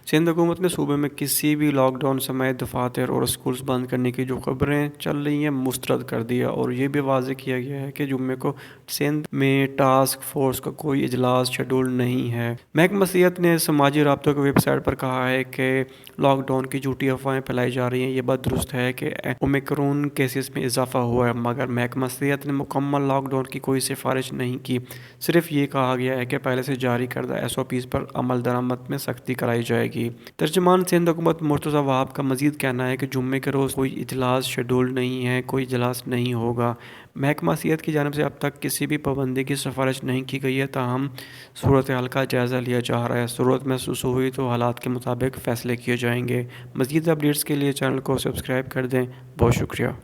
सिंध हुकूमत ने सूबे में किसी भी लॉकडाउन समय दफातर और स्कूल्स बंद करने की जो खबरें चल रही हैं मुस्तरद कर दिया और ये भी वाज़ेह किया गया है कि जुम्मे को सिंध में टास्क फोर्स का कोई इजलास शेड्यूल नहीं है। महकमा सेहत ने समाजी राब्तों की वेबसाइट पर कहा है कि लॉकडाउन की झूठी अफवाहें फैलाई जा रही हैं। ये बात दुरुस्त है कि ओमिक्रॉन केसेस में इजाफा हुआ है, मगर महकमा सेहत ने मुकम्मल लॉकडाउन की कोई सिफारिश नहीं की। सिर्फ ये कहा गया है कि पहले से जारी करदा SOPs पर अमल दरामद में सख्ती कराई जाएगी। तर्जुमान सिंध हुकूमत मुर्तज़ा वहाब का मजीद कहना है कि जुम्मे के रोज़ कोई इजलास शेड्यूल नहीं है, कोई इजलास नहीं होगा। महकमा सेहत की जानिब से अब तक किसी भी पाबंदी की सिफारिश नहीं की गई है, ताहम सूरत हाल का जायज़ा लिया जा रहा है। ज़रूरत महसूस हुई तो हालात के मुताबिक फ़ैसले किए जाएंगे। मज़ीद अपडेट्स के लिए चैनल को सब्सक्राइब कर दें। बहुत शुक्रिया।